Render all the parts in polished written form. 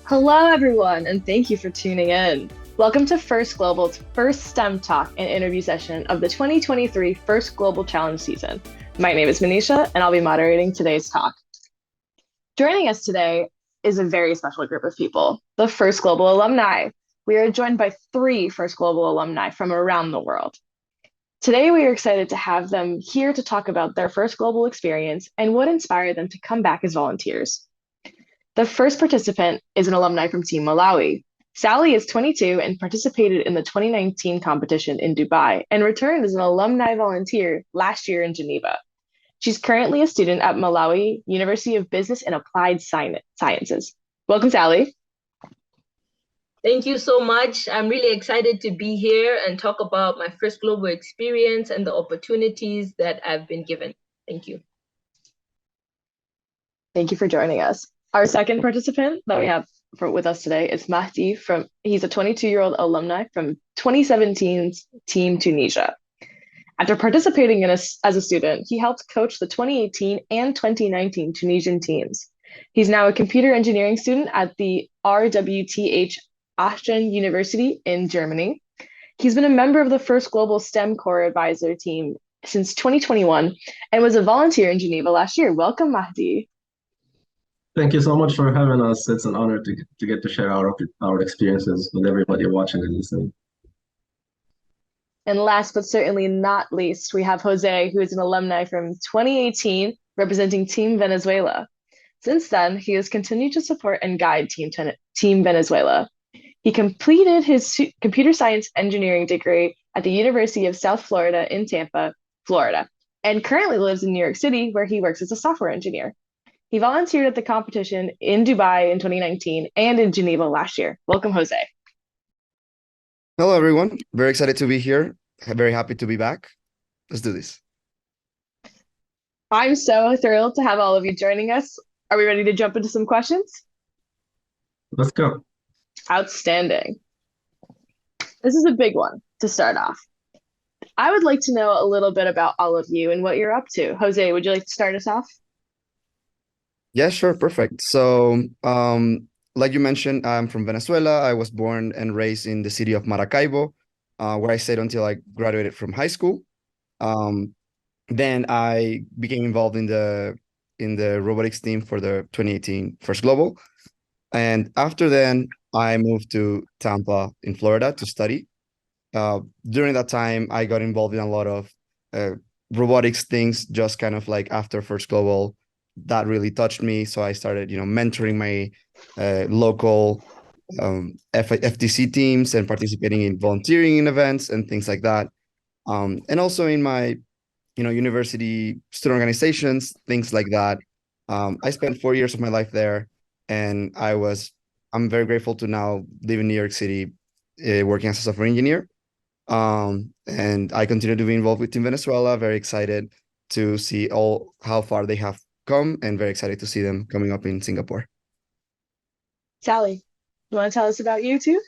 Hello, everyone, and thank you for tuning in. Welcome to First Global's first STEM talk and interview session of the 2023 First Global Challenge season. My name is Manisha, and I'll be moderating today's talk. Joining us today is a very special group of people, the First Global alumni. We are joined by three First Global alumni from around the world. Today, we are excited to have them here to talk about their First Global experience and what inspired them to come back as volunteers. The first participant is an alumni from Team Malawi. Sally is 22 and participated in the 2019 competition in Dubai and returned as an alumni volunteer last year in Geneva. She's currently a student at Malawi University of Business and Applied Sciences. Welcome, Sally. Thank you so much. I'm really excited to be here and talk about my first global experience and the opportunities that I've been given. Thank you. Thank you for joining us. Our second participant that we have with us today is Mahdi. He's a 22-year-old alumni from 2017's Team Tunisia. After participating as a student, he helped coach the 2018 and 2019 Tunisian teams. He's now a computer engineering student at the RWTH Aachen University in Germany. He's been a member of the First Global STEM Core Advisor team since 2021 and was a volunteer in Geneva last year. Welcome, Mahdi. Thank you so much for having us. It's an honor to get to share our experiences with everybody watching and listening. And last but certainly not least, we have Jose, who is an alumni from 2018, representing Team Venezuela. Since then, he has continued to support and guide Team Venezuela. He completed his computer science engineering degree at the University of South Florida in Tampa, Florida, and currently lives in New York City, where he works as a software engineer. He volunteered at the competition in Dubai in 2019 and in Geneva last year. Welcome, Jose. Hello, everyone. Very excited to be here. Very happy to be back. Let's do this. I'm so thrilled to have all of you joining us. Are we ready to jump into some questions? Let's go. Outstanding. This is a big one to start off. I would like to know a little bit about all of you and what you're up to. Jose, would you like to start us off? Yeah, sure. Perfect. So, like you mentioned, I'm from Venezuela. I was born and raised in the city of Maracaibo, where I stayed until I graduated from high school. Then I became involved in the robotics team for the 2018 First Global. And after then, I moved to Tampa in Florida to study. During that time, I got involved in a lot of robotics things, just kind of like after First Global. That really touched me. So I started, mentoring my local FTC teams and participating in volunteering in events and things like that. And also in my, university student organizations, things like that. I spent 4 years of my life there, and I'm very grateful to now live in New York City, working as a software engineer. And I continue to be involved with Team Venezuela. Very excited to see how far they have come, and very excited to see them coming up in Singapore. Sally, you want to tell us about you too?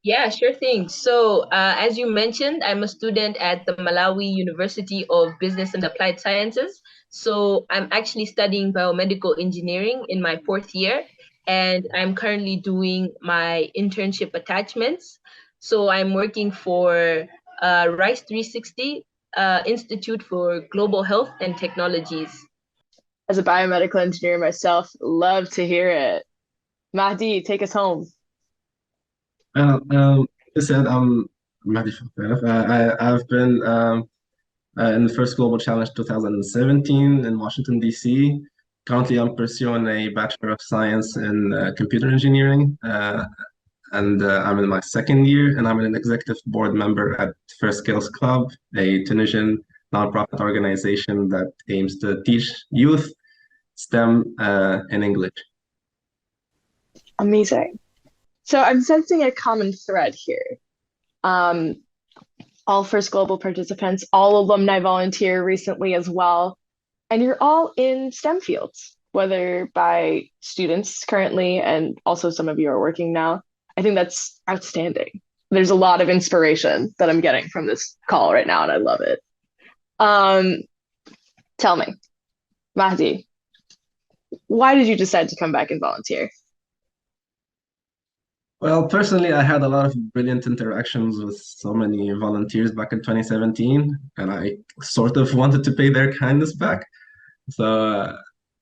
Yeah, sure thing. So as you mentioned, I'm a student at the Malawi University of Business and Applied Sciences. So I'm actually studying biomedical engineering in my fourth year, and I'm currently doing my internship attachments. So I'm working for RISE 360, Institute for Global Health and Technologies. As a biomedical engineer myself, love to hear it. Mahdi, take us home. As I said, I'm Mahdi Shafaf. I've been in the First Global Challenge 2017 in Washington, D.C. Currently, I'm pursuing a Bachelor of Science in Computer Engineering, and I'm in my second year, and I'm an executive board member at First Skills Club, a Tunisian nonprofit organization that aims to teach youth STEM in English. Amazing. So I'm sensing a common thread here. All First Global participants, all alumni volunteer recently as well, and you're all in STEM fields, whether by students currently and also some of you are working now. I think that's outstanding. There's a lot of inspiration that I'm getting from this call right now, and I love it. Tell me, Mahdi, why did you decide to come back and volunteer? Well, personally, I had a lot of brilliant interactions with so many volunteers back in 2017, and I sort of wanted to pay their kindness back. So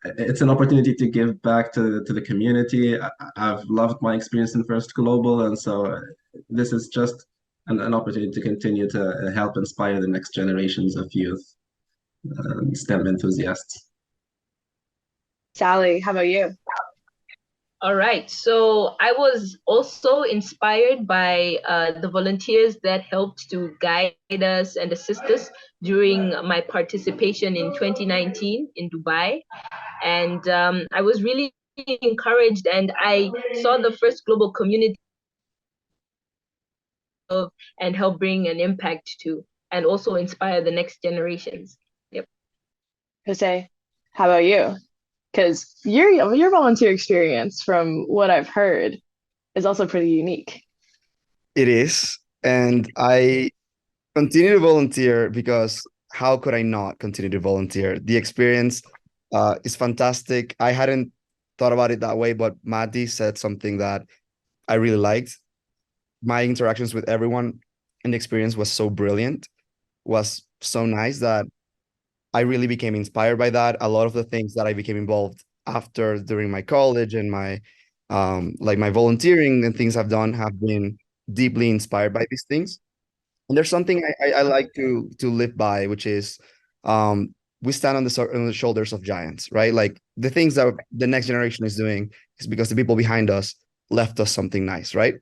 it's an opportunity to give back to the community. I've loved my experience in First Global, and so this is just an opportunity to continue to help inspire the next generations of youth, STEM enthusiasts. Sally, how about you? All right. So I was also inspired by the volunteers that helped to guide us and assist us during my participation in 2019 in Dubai. And I was really encouraged, and I saw the first global community of and help bring an impact to, and also inspire the next generations. Yep. Jose, how about you? Because your volunteer experience, from what I've heard, is also pretty unique. It is. And I continue to volunteer because how could I not continue to volunteer? The experience is fantastic. I hadn't thought about it that way, but Mahdi said something that I really liked. My interactions with everyone and the experience was so brilliant, was so nice that I really became inspired by that. A lot of the things that I became involved after during my college and my like my volunteering and things I've done have been deeply inspired by these things. And there's something I like to live by, which is we stand on on the shoulders of giants, right? Like the things that the next generation is doing is because the people behind us left us something nice, right?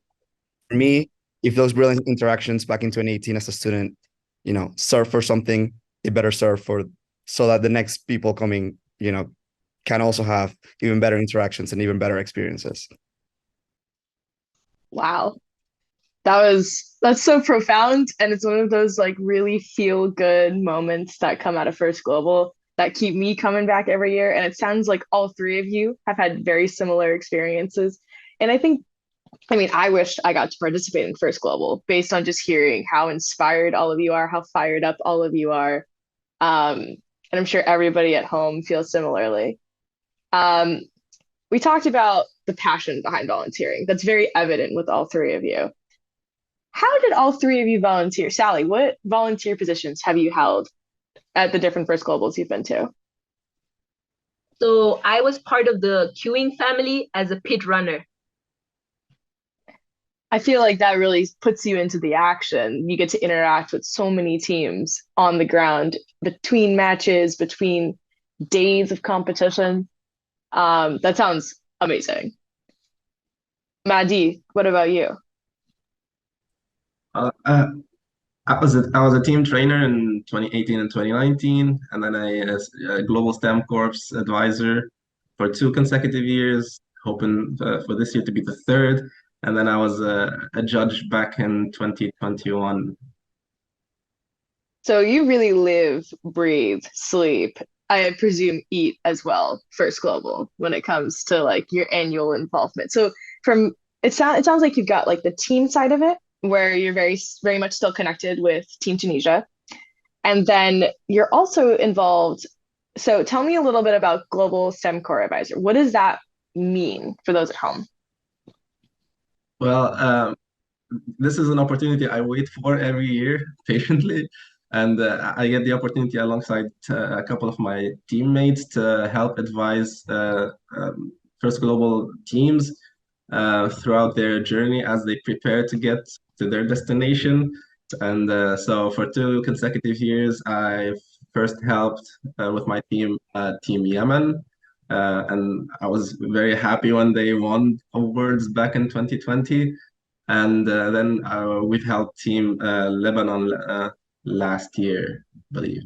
For me, if those brilliant interactions back in 2018 as a student, serve for something, it better serve for so that the next people coming, can also have even better interactions and even better experiences. Wow. That's so profound, and it's one of those like really feel good moments that come out of First Global that keep me coming back every year. And it sounds like all three of you have had very similar experiences. And I wish I got to participate in First Global based on just hearing how inspired all of you are, how fired up all of you are. And I'm sure everybody at home feels similarly. Um, we talked about the passion behind volunteering. That's very evident with all three of you. How did all three of you volunteer? Sally, what volunteer positions have you held at the different First Globals you've been to? So I was part of the queuing family as a pit runner. I feel like that really puts you into the action. You get to interact with so many teams on the ground between matches, between days of competition. That sounds amazing. Mahdi, what about you? Uh, uh, I was a team trainer in 2018 and 2019, and then I as a Global STEM Corps advisor for 2 consecutive years, hoping for this year to be the third. And then I was a judge back in 2021. So you really live, breathe, sleep, I presume eat as well, First Global, when it comes to like your annual involvement. So from it sounds like you've got like the team side of it, where you're very much still connected with Team Tunisia. And then you're also involved. So tell me a little bit about Global STEM Core Advisor. What does that mean for those at home? Well, this is an opportunity I wait for every year patiently. And I get the opportunity alongside a couple of my teammates to help advise First Global teams throughout their journey as they prepare to get to their destination. And so for 2 consecutive years, I've first helped with my team, Team Yemen. And I was very happy when they won awards back in 2020. And then we've helped Team Lebanon last year, I believe.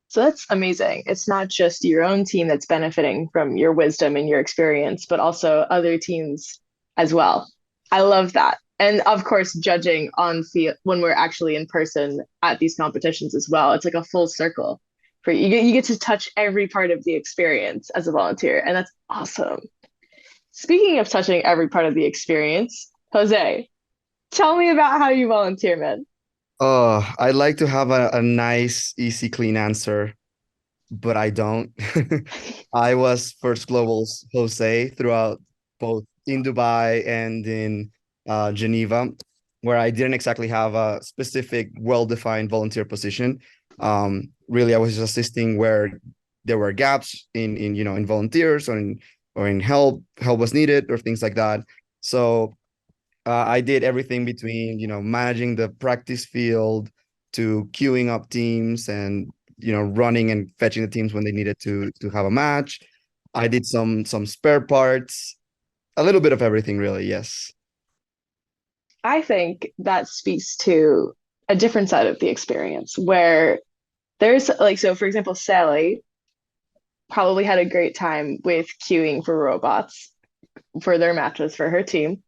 So that's amazing. It's not just your own team that's benefiting from your wisdom and your experience, but also other teams as well. I love that. And of course, judging on field when we're actually in person at these competitions as well. It's like a full circle for you. You get to touch every part of the experience as a volunteer, and that's awesome. Speaking of touching every part of the experience, Jose, tell me about how you volunteer, man. Oh, I'd like to have a nice, easy, clean answer, but I don't. I was First Global's Jose throughout both in Dubai and in Geneva, where I didn't exactly have a specific, well-defined volunteer position. Really, I was just assisting where there were gaps in volunteers or in help was needed or things like that. So I did everything between managing the practice field to queuing up teams and running and fetching the teams when they needed to have a match. I did some spare parts, a little bit of everything, really. Yes. I think that speaks to a different side of the experience where there's like, so for example, Sally probably had a great time with queuing for robots for their matches for her team.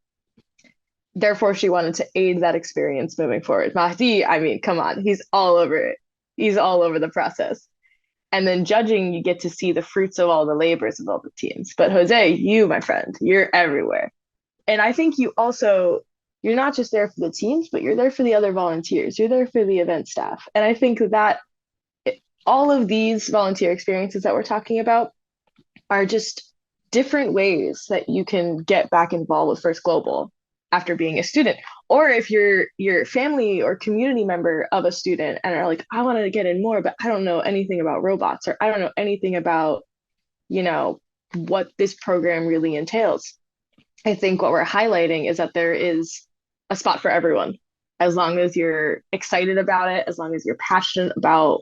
Therefore, she wanted to aid that experience moving forward. Mahdi, I mean, come on, he's all over it. He's all over the process. And then judging, you get to see the fruits of all the labors of all the teams. But Jose, you, my friend, you're everywhere. And I think you're not just there for the teams, but you're there for the other volunteers. You're there for the event staff. And I think that all of these volunteer experiences that we're talking about are just different ways that you can get back involved with First Global after being a student. Or if you're family or community member of a student and are like, I want to get in more, but I don't know anything about robots, or I don't know anything about, what this program really entails. I think what we're highlighting is that there is a spot for everyone. As long as you're excited about it, as long as you're passionate about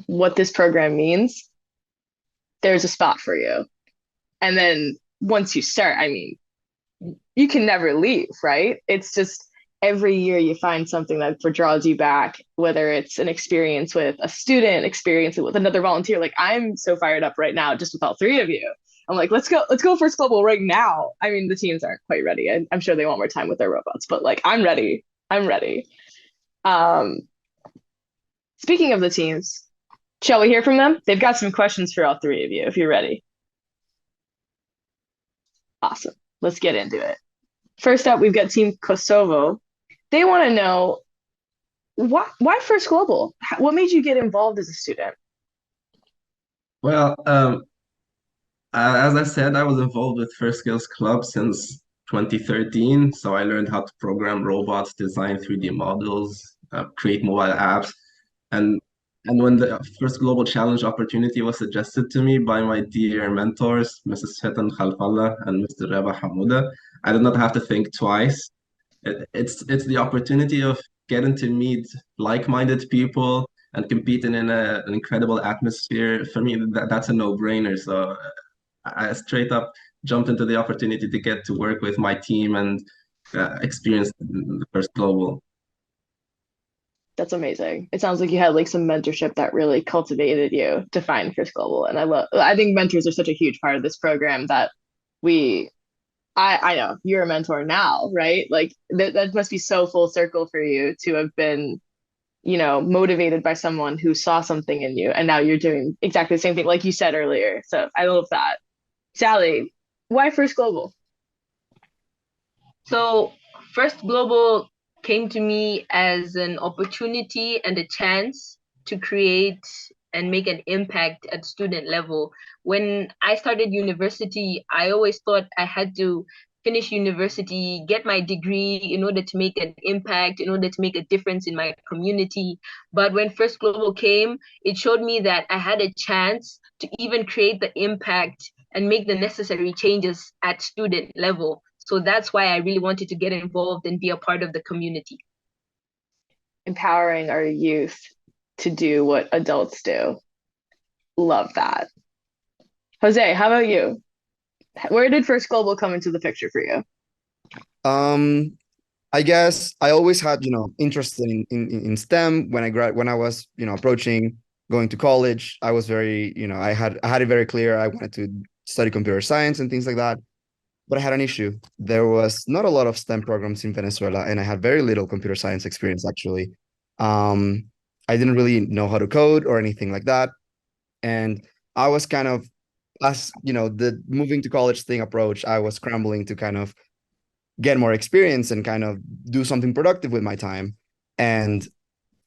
what this program means, there's a spot for you. And then once you start, I mean, you can never leave, right? It's just every year you find something that draws you back, whether it's an experience with a student, experience with another volunteer. Like I'm so fired up right now just with all three of you. I'm like, let's go First Global right now. I mean, the teams aren't quite ready. I'm sure they want more time with their robots, but like I'm ready. I'm ready. Speaking of the teams, shall we hear from them? They've got some questions for all three of you if you're ready. Awesome. Let's get into it. First up, we've got Team Kosovo. They want to know why First Global? What made you get involved as a student? Well, as I said, I was involved with First Skills Club since 2013. So I learned how to program robots, design 3D models, create mobile apps. And and when the first global challenge opportunity was suggested to me by my dear mentors, Mrs. Fetan Khalfallah and Mr. Reba Hamouda, I did not have to think twice. It's the opportunity of getting to meet like-minded people and competing in an incredible atmosphere. For me, that's a no-brainer. So I straight up jumped into the opportunity to get to work with my team and experience the first global. That's amazing. It sounds like you had like some mentorship that really cultivated you to find First Global. And I think mentors are such a huge part of this program that we I know you're a mentor now, right? Like that must be so full circle for you to have been, motivated by someone who saw something in you and now you're doing exactly the same thing like you said earlier. So I love that. Sally, why First Global? So First Global came to me as an opportunity and a chance to create and make an impact at student level. When I started university, I always thought I had to finish university, get my degree in order to make an impact, in order to make a difference in my community. But when First Global came, it showed me that I had a chance to even create the impact and make the necessary changes at student level. So that's why I really wanted to get involved and be a part of the community. Empowering our youth to do what adults do. Love that. Jose, how about you? Where did First Global come into the picture for you? I guess I always had, interest in STEM when I was, approaching going to college. I was very, I had it very clear. I wanted to study computer science and things like that. But I had an issue. There was not a lot of STEM programs in Venezuela, and I had very little computer science experience, actually. I didn't really know how to code or anything like that. And I was kind of, as the moving to college thing approach, I was scrambling to kind of get more experience and kind of do something productive with my time. And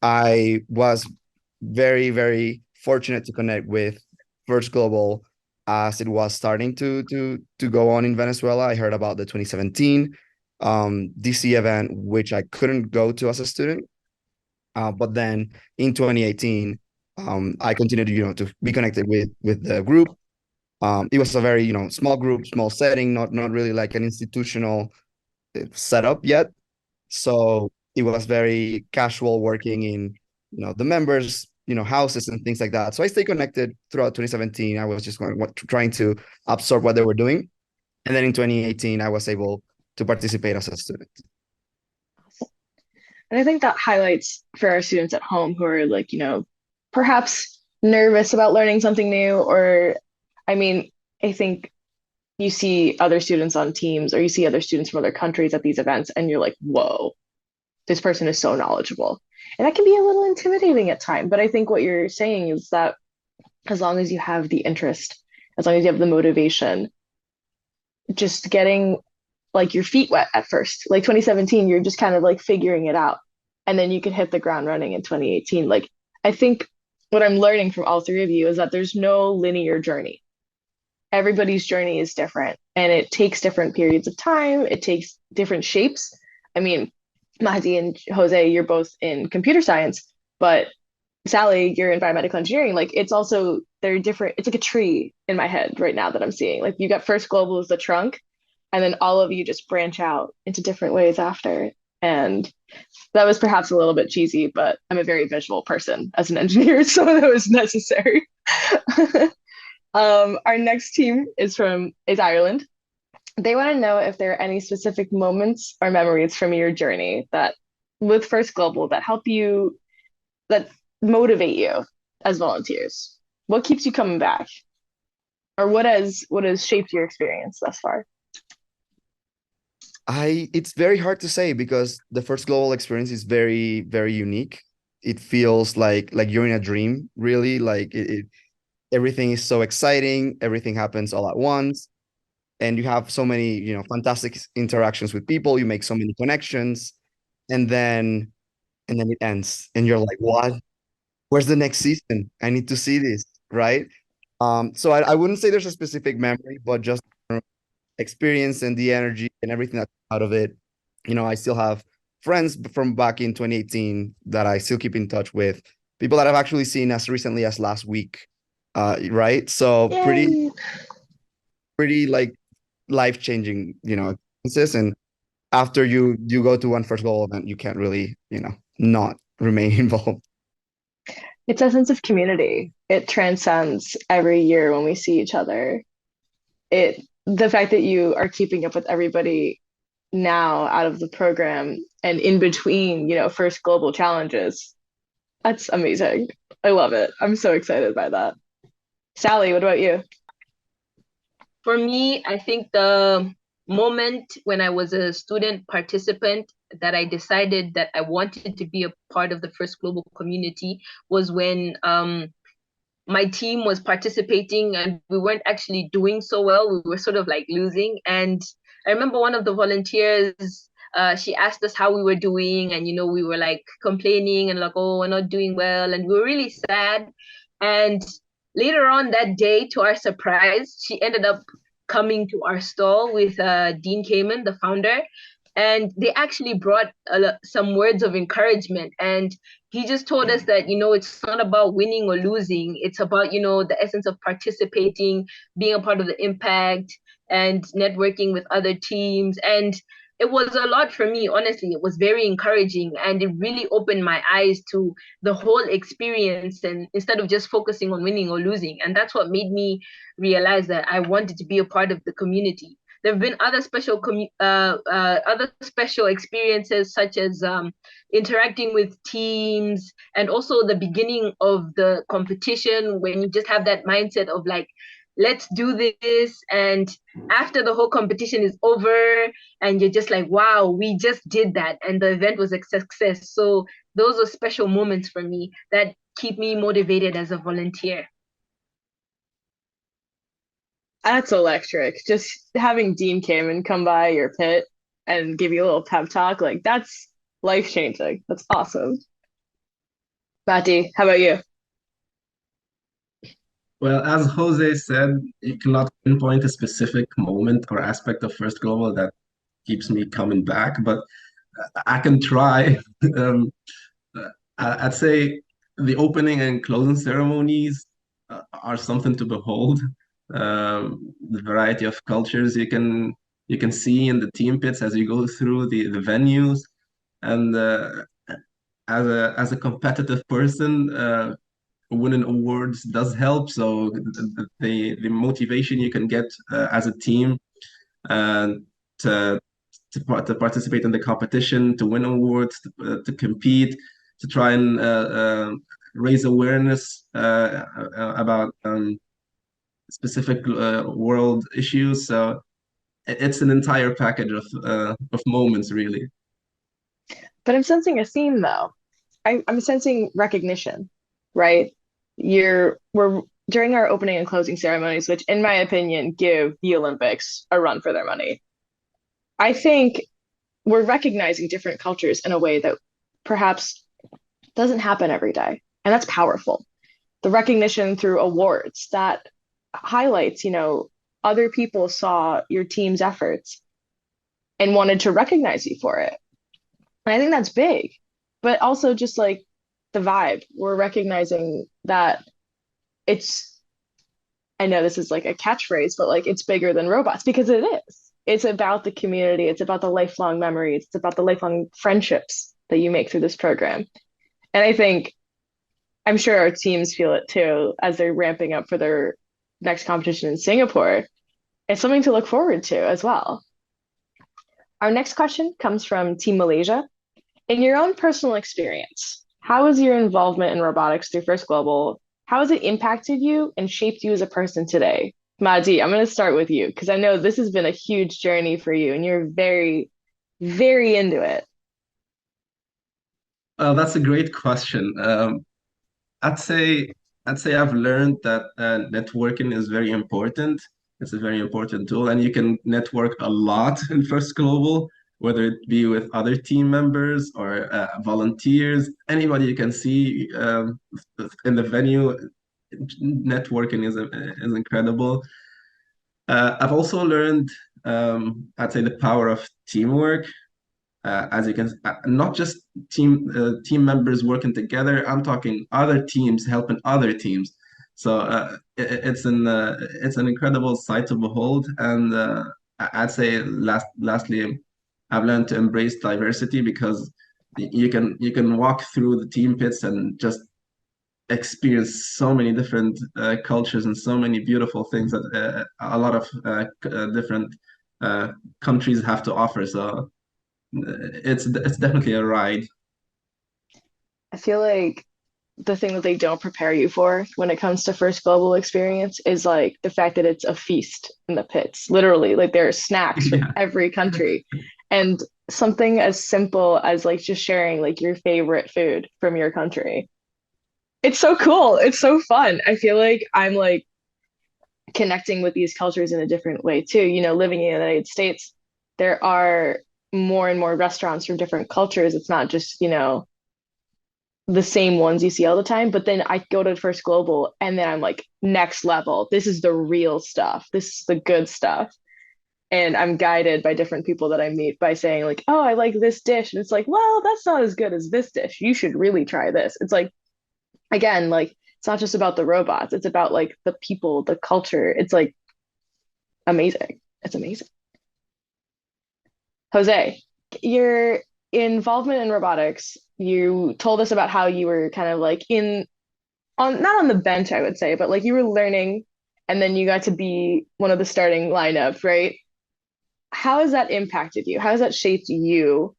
I was very, very fortunate to connect with First Global as it was starting to go on in Venezuela. I heard about the 2017 DC event, which I couldn't go to as a student. But then in 2018, I continued, to be connected with the group. It was a very, small group, small setting, not really like an institutional setup yet. So it was very casual working in, the members, houses and things like that. So I stayed connected throughout 2017. I was just trying to absorb what they were doing. And then in 2018, I was able to participate as a student. And I think that highlights for our students at home who are like, perhaps nervous about learning something new, or I mean, I think you see other students on teams or you see other students from other countries at these events and you're like, whoa, this person is so knowledgeable. And that can be a little intimidating at times. But I think what you're saying is that as long as you have the interest, as long as you have the motivation, just getting like your feet wet at first. Like 2017, you're just kind of like figuring it out. And then you could hit the ground running in 2018. Like, I think what I'm learning from all three of you is that there's no linear journey. Everybody's journey is different and it takes different periods of time. It takes different shapes. I mean, Mahdi and Jose, you're both in computer science, but Sally, you're in biomedical engineering. Like, it's also, they're different. It's like a tree in my head right now that I'm seeing. Like, you got First Global as the trunk, and then all of you just branch out into different ways after. And that was perhaps a little bit cheesy, but I'm a very visual person as an engineer, so that was necessary. Our next team is Ireland. They want to know if there are any specific moments or memories from your journey that with First Global that help you, that motivate you as volunteers. What keeps you coming back? Or what has shaped your experience thus far? It's very hard to say because the First Global experience is very, very unique. It feels like you're in a dream, really. Like everything is so exciting. Everything happens all at once. And you have so many, fantastic interactions with people. You make so many connections. And then it ends. And you're like, what? Where's the next season? I need to see this, right? So I wouldn't say there's a specific memory, but just experience and the energy and everything that's out of it. I still have friends from back in 2018 that I still keep in touch with, people that I've actually seen as recently as last week. Right? So Yay. pretty like life-changing, experiences. And after you go to one First Global event, you can't really, not remain involved. It's a sense of community. It transcends every year when we see each other. The fact that you are keeping up with everybody now out of the program and in between, First Global challenges, that's amazing. I love it. I'm so excited by that. Sally, what about you? For me, I think the moment when I was a student participant that I decided that I wanted to be a part of the First Global community was when my team was participating and we weren't actually doing so well. We were sort of like losing. And I remember one of the volunteers, she asked us how we were doing. And, we were like complaining and like, oh, we're not doing well. And we were really sad. And later on that day, to our surprise, she ended up coming to our stall with Dean Kamen, the founder. And they actually brought some words of encouragement. And he just told us that, it's not about winning or losing. It's about, the essence of participating, being a part of the impact and networking with other teams. And it was a lot for me, honestly. It was very encouraging and it really opened my eyes to the whole experience, and instead of just focusing on winning or losing. And that's what made me realize that I wanted to be a part of the community. There have been other special experiences, such as interacting with teams, and also the beginning of the competition, when you just have that mindset of like, let's do this. And after the whole competition is over, and you're just like, wow, we just did that, and the event was a success. So those are special moments for me that keep me motivated as a volunteer. That's electric. Just having Dean Kamen come by your pit and give you a little pep talk, like that's life-changing. That's awesome. Mahdi, how about you? Well, as Jose said, you cannot pinpoint a specific moment or aspect of First Global that keeps me coming back, but I can try. Um, I'd say the opening and closing ceremonies are something to behold. The variety of cultures you can see in the team pits as you go through the venues, and as a competitive person, winning awards does help. So the motivation you can get as a team and to to participate in the competition, to win awards, to compete, to try and raise awareness about specific world issues. So it's an entire package of moments, really. But I'm sensing a theme though. I'm sensing recognition, right? We're during our opening and closing ceremonies, which in my opinion give the Olympics a run for their money. I think we're recognizing different cultures in a way that perhaps doesn't happen every day. And that's powerful. The recognition through awards that highlights, other people saw your team's efforts and wanted to recognize you for it. And I think that's big, but also just like the vibe, we're recognizing that it's, I know this is like a catchphrase, but like it's bigger than robots because it is. It's about the community, it's about the lifelong memories, it's about the lifelong friendships that you make through this program. And I think, I'm sure our teams feel it too as they're ramping up for their next competition in Singapore. It's something to look forward to as well. Our next question comes from Team Malaysia. In your own personal experience, how has your involvement in robotics through First Global, how has it impacted you and shaped you as a person today? Mahdi, I'm going to start with you because I know this has been a huge journey for you and you're very, very into it. That's a great question. I'd say I'd say I've learned that networking is very important. It's a very important tool, and you can network a lot in First Global, whether it be with other team members or volunteers, anybody you can see in the venue. Networking is incredible. I've also learned, I'd say, the power of teamwork as you can, not just team members working together. I'm talking other teams helping other teams. So it's an incredible sight to behold. And I'd say lastly, I've learned to embrace diversity because you can walk through the team pits and just experience so many different cultures and so many beautiful things that a lot of different countries have to offer. So it's definitely a ride. I feel like the thing that they don't prepare you for when it comes to First Global experience is like the fact that it's a feast in the pits. Literally, like there are snacks from Yeah. every country. And something as simple as like just sharing like your favorite food from your country. It's so cool. It's so fun. I feel like I'm like connecting with these cultures in a different way too. Living in the United States, there are more and more restaurants from different cultures. It's not just, the same ones you see all the time. But then I go to First Global and then I'm like, next level. This is the real stuff. This is the good stuff. And I'm guided by different people that I meet by saying, like, oh, I like this dish. And it's like, well, that's not as good as this dish. You should really try this. It's like, again, like, it's not just about the robots, it's about like the people, the culture. It's like amazing. It's amazing. Jose, your involvement in robotics, you told us about how you were kind of like on not on the bench, I would say, but like you were learning and then you got to be one of the starting lineup, right? How has that impacted you? How has that shaped you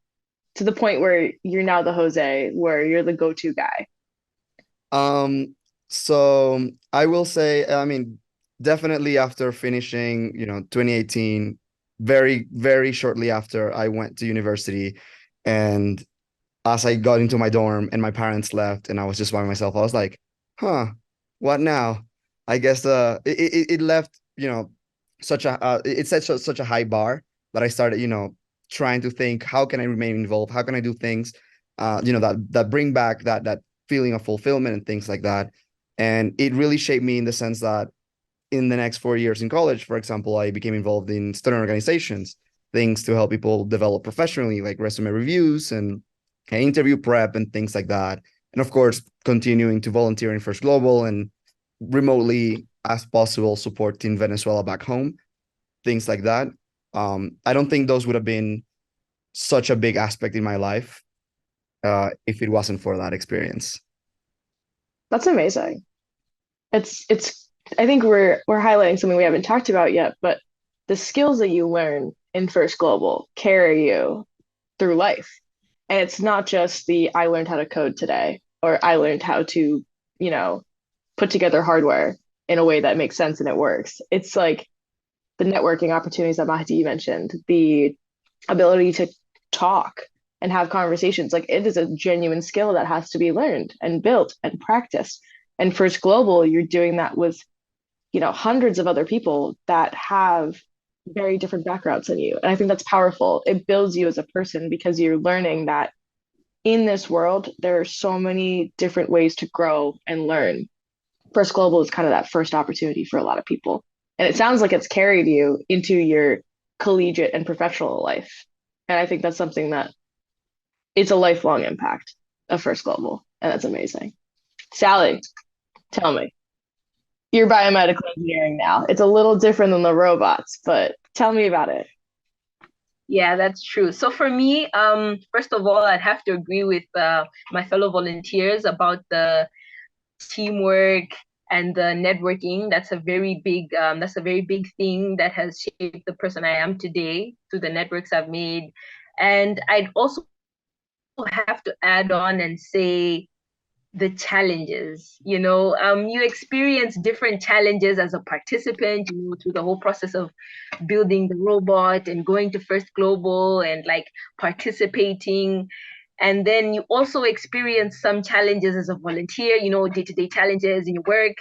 to the point where you're now the Jose, where you're the go-to guy? So I will say, I mean, definitely after finishing, 2018, very, very shortly after I went to university, and as I got into my dorm and my parents left and I was just by myself, I was like, huh, what now? I guess it left, such a it set such a high bar that I started, trying to think, how can I remain involved? How can I do things, that bring back that feeling of fulfillment and things like that. And it really shaped me in the sense that in the next 4 years in college, for example, I became involved in student organizations, things to help people develop professionally, like resume reviews and interview prep and things like that. And of course, continuing to volunteer in First Global and remotely as possible support Team Venezuela back home, things like that. I don't think those would have been such a big aspect in my life if it wasn't for that experience. That's amazing. It's I think we're highlighting something we haven't talked about yet, but the skills that you learn in First Global carry you through life. And it's not just the I learned how to code today, or I learned how to, put together hardware in a way that makes sense and it works. It's like the networking opportunities that Mahdi mentioned, the ability to talk and have conversations. Like it is a genuine skill that has to be learned and built and practiced. And First Global, you're doing that with, hundreds of other people that have very different backgrounds than you. And I think that's powerful. It builds you as a person because you're learning that in this world, there are so many different ways to grow and learn. First Global is kind of that first opportunity for a lot of people. And it sounds like it's carried you into your collegiate and professional life. And I think that's something that it's a lifelong impact of First Global. And that's amazing. Sally, tell me, you're biomedical engineering now. It's a little different than the robots, but tell me about it. Yeah, that's true. So for me, first of all, I'd have to agree with my fellow volunteers about the teamwork and the networking. That's a very big thing that has shaped the person I am today through the networks I've made. And I'd also have to add on and say the challenges. You experience different challenges as a participant, through the whole process of building the robot and going to First Global and like participating. And then you also experience some challenges as a volunteer, day-to-day challenges in your work.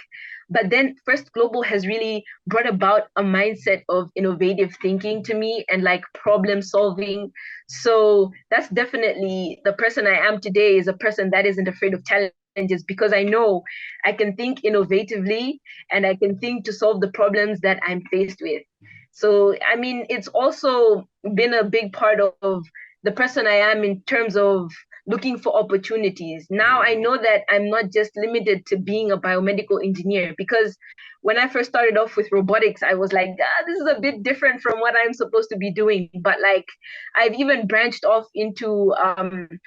But then First Global has really brought about a mindset of innovative thinking to me and like problem solving. So that's definitely the person I am today, is a person that isn't afraid of challenges, because I know I can think innovatively and I can think to solve the problems that I'm faced with. So, I mean, it's also been a big part of the person I am in terms of looking for opportunities. Now I know that I'm not just limited to being a biomedical engineer, because when I first started off with robotics, I was like, this is a bit different from what I'm supposed to be doing. But like, I've even branched off into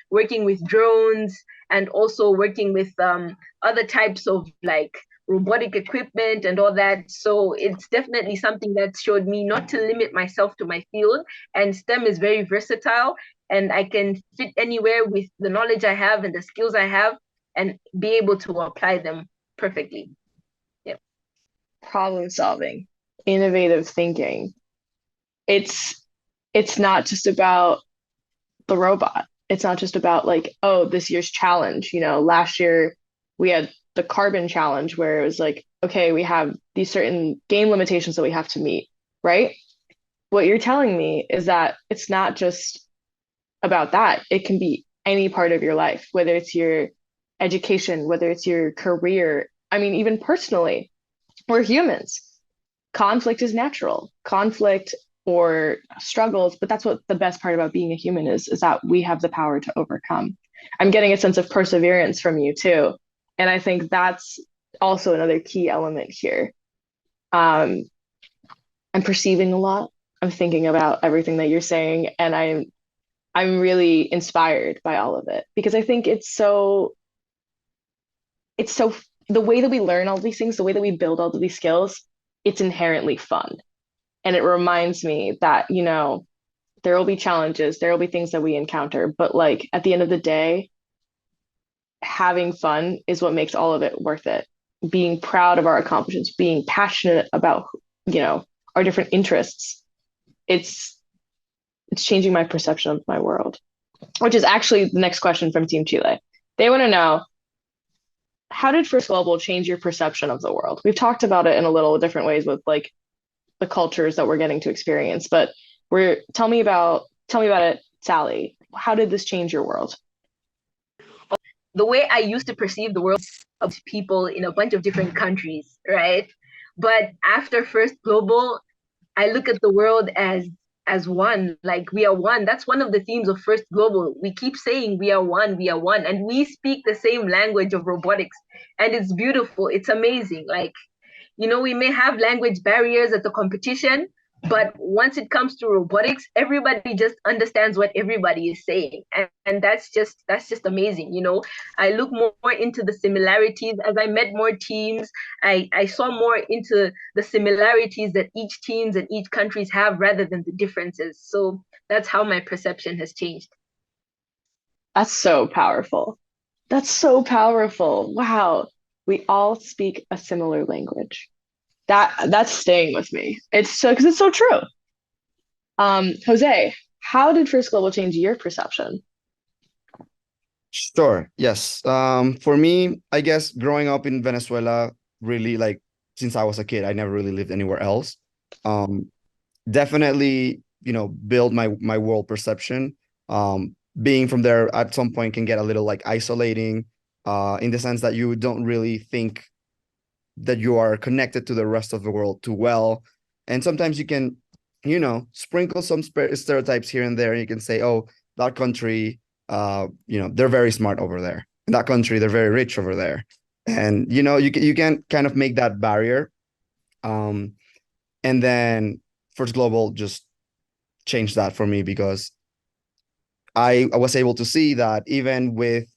working with drones and also working with other types of like robotic equipment and all that. So it's definitely something that showed me not to limit myself to my field. And STEM is very versatile, and I can fit anywhere with the knowledge I have and the skills I have and be able to apply them perfectly. Yeah. Problem solving, innovative thinking. It's not just about the robot. It's not just about like, oh, this year's challenge. Last year we had the carbon challenge where it was like, okay, we have these certain game limitations that we have to meet, right? What you're telling me is that it's not just about that. It can be any part of your life, whether it's your education, whether it's your career. I mean, even personally, we're humans. Conflict is natural. Conflict or struggles, but that's what the best part about being a human is that we have the power to overcome. I'm getting a sense of perseverance from you too. And I think that's also another key element here. I'm perceiving a lot. I'm thinking about everything that you're saying, and I'm really inspired by all of it, because I think it's so the way that we learn all these things, the way that we build all of these skills, it's inherently fun. And it reminds me that, there will be challenges, there will be things that we encounter, but like at the end of the day, having fun is what makes all of it worth it. Being proud of our accomplishments, being passionate about, our different interests. It's changing my perception of my world, which is actually the next question from Team Chile. They want to know, how did First Global change your perception of the world? We've talked about it in a little different ways with like the cultures that we're getting to experience, but tell me about it, Sally. How did this change your world? the way I used to perceive the world of people in a bunch of different countries, right? But after First Global, I look at the world as one, like we are one. That's one of the themes of First Global. We keep saying we are one, and we speak the same language of robotics, and it's beautiful. It's amazing. Like, we may have language barriers at the competition, but once it comes to robotics, everybody just understands what everybody is saying. And that's just amazing. I look more into the similarities as I met more teams. I saw more into the similarities that each teams and each countries have rather than the differences. So that's how my perception has changed. That's so powerful. That's so powerful. Wow. We all speak a similar language. That's staying with me. It's so because it's so true. Jose, how did First Global change your perception? Sure. Yes. For me, I guess growing up in Venezuela, really like since I was a kid, I never really lived anywhere else. Um, Definitely, build my world perception. Being from there at some point can get a little like isolating, in the sense that you don't really think that you are connected to the rest of the world too well. And sometimes you can, sprinkle some stereotypes here and there. You can say, oh, that country, they're very smart over there. In that country, they're very rich over there. And, you can kind of make that barrier. And then First Global just changed that for me because I was able to see that even with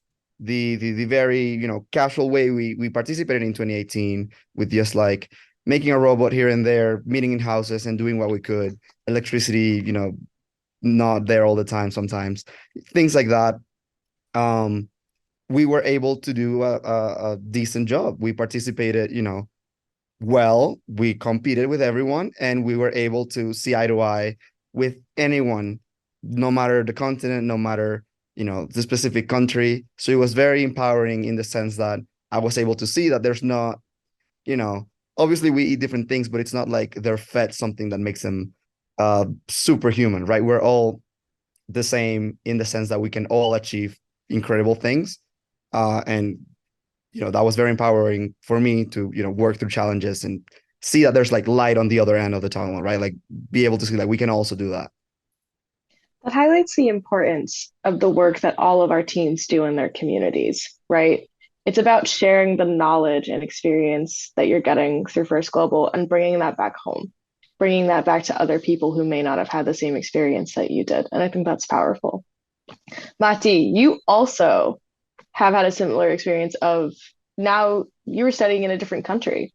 the very casual way we participated in 2018 with just like making a robot here and there, meeting in houses and doing what we could, electricity not there all the time, sometimes things like that. We were able to do a decent job. We participated well, we competed with everyone, and we were able to see eye to eye with anyone, no matter the continent, no matter the specific country. So it was very empowering in the sense that I was able to see that there's not, obviously we eat different things, but it's not like they're fed something that makes them superhuman, right? We're all the same in the sense that we can all achieve incredible things. And that was very empowering for me to work through challenges and see that there's like light on the other end of the tunnel, right? Like be able to see like we can also do that. That highlights the importance of the work that all of our teams do in their communities, right? It's about sharing the knowledge and experience that you're getting through First Global and bringing that back home, bringing that back to other people who may not have had the same experience that you did. And I think that's powerful. Mahdi, you also have had a similar experience of now you were studying in a different country.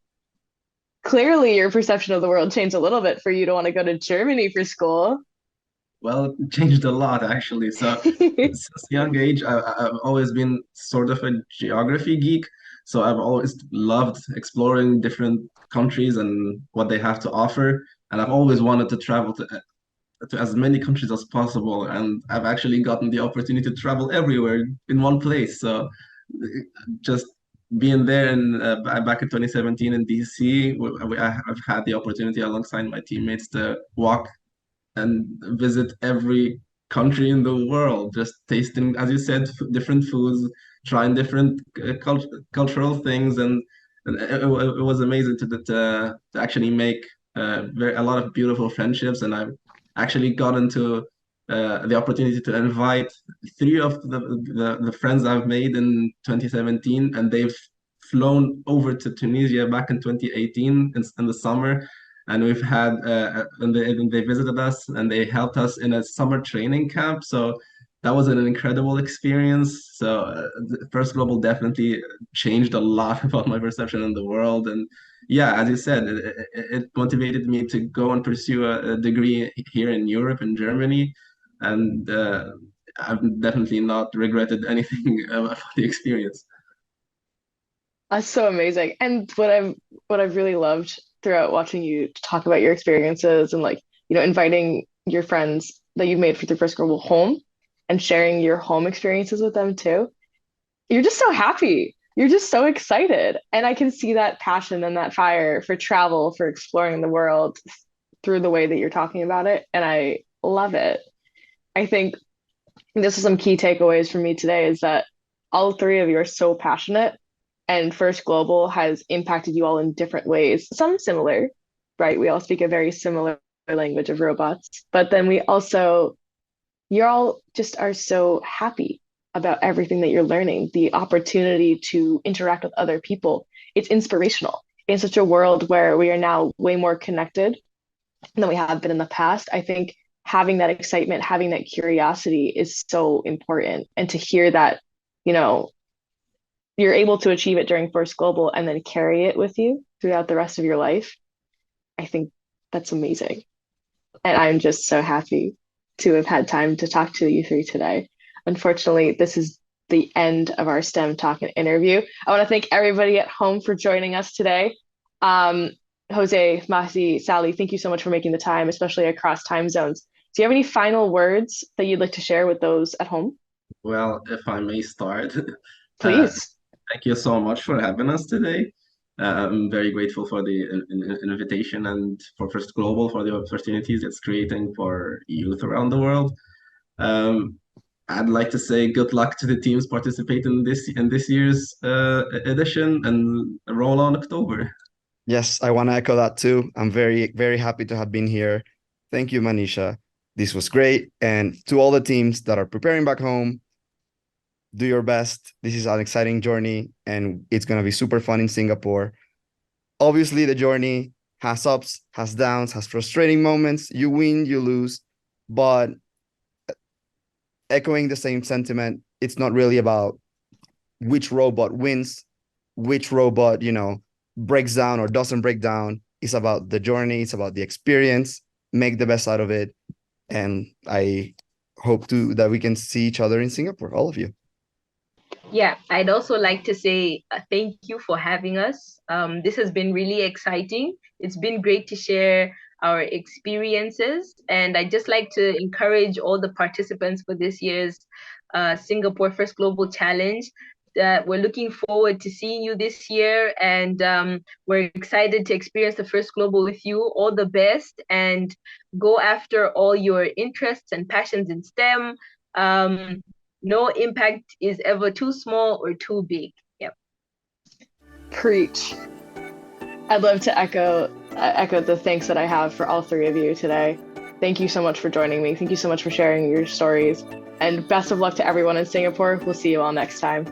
Clearly, your perception of the world changed a little bit for you to want to go to Germany for school. Well, it changed a lot actually. So since a young age, I've always been sort of a geography geek. So I've always loved exploring different countries and what they have to offer. And I've always wanted to travel to as many countries as possible. And I've actually gotten the opportunity to travel everywhere in one place. So just being there in back in 2017 in DC, I've had the opportunity alongside my teammates to walk and visit every country in the world, just tasting, as you said, different foods, trying different cultural things, and it was amazing to actually make a lot of beautiful friendships. And I've actually gotten to the opportunity to invite three of the friends I've made in 2017, and they've flown over to Tunisia back in 2018 in the summer, and we've had and they visited us and they helped us in a summer training camp. So that was an incredible experience. So First Global definitely changed a lot about my perception in the world. And yeah, as you said, it motivated me to go and pursue a degree here in Europe, in Germany. And I've definitely not regretted anything about the experience. That's so amazing. And what I've really loved throughout watching you talk about your experiences and like, inviting your friends that you've made for the First Global home and sharing your home experiences with them too. You're just so happy. You're just so excited. And I can see that passion and that fire for travel, for exploring the world through the way that you're talking about it. And I love it. I think this is some key takeaways for me today is that all three of you are so passionate, and First Global has impacted you all in different ways, some similar, right? We all speak a very similar language of robots, but then you're all just are so happy about everything that you're learning, the opportunity to interact with other people. It's inspirational in such a world where we are now way more connected than we have been in the past. I think having that excitement, having that curiosity is so important. And to hear that, you know, you're able to achieve it during First Global and then carry it with you throughout the rest of your life, I think that's amazing. And I'm just so happy to have had time to talk to you three today. Unfortunately, this is the end of our STEM talk and interview. I want to thank everybody at home for joining us today. Jose, Mahdi, Sally, thank you so much for making the time, especially across time zones. Do you have any final words that you'd like to share with those at home? Well, if I may start, Please. thank you so much for having us today. I'm very grateful for the invitation and for First Global for the opportunities it's creating for youth around the world. Um, I'd like to say good luck to the teams participating in this year's edition and roll on October. Yes, I want to echo that too. I'm very, very happy to have been here. Thank you, Manisha. This was great. And to all the teams that are preparing back home, do your best. This is an exciting journey and it's going to be super fun in Singapore. Obviously, the journey has ups, has downs, has frustrating moments. You win, you lose. But echoing the same sentiment, it's not really about which robot wins, which robot, breaks down or doesn't break down. It's about the journey. It's about the experience. Make the best out of it. And I hope that we can see each other in Singapore, all of you. Yeah, I'd also like to say thank you for having us. This has been really exciting. It's been great to share our experiences. And I'd just like to encourage all the participants for this year's Singapore First Global Challenge that we're looking forward to seeing you this year. And we're excited to experience the First Global with you. All the best and go after all your interests and passions in STEM. No impact is ever too small or too big. Yep. Preach. I'd love to echo the thanks that I have for all three of you today. Thank you so much for joining me. Thank you so much for sharing your stories. And best of luck to everyone in Singapore. We'll see you all next time.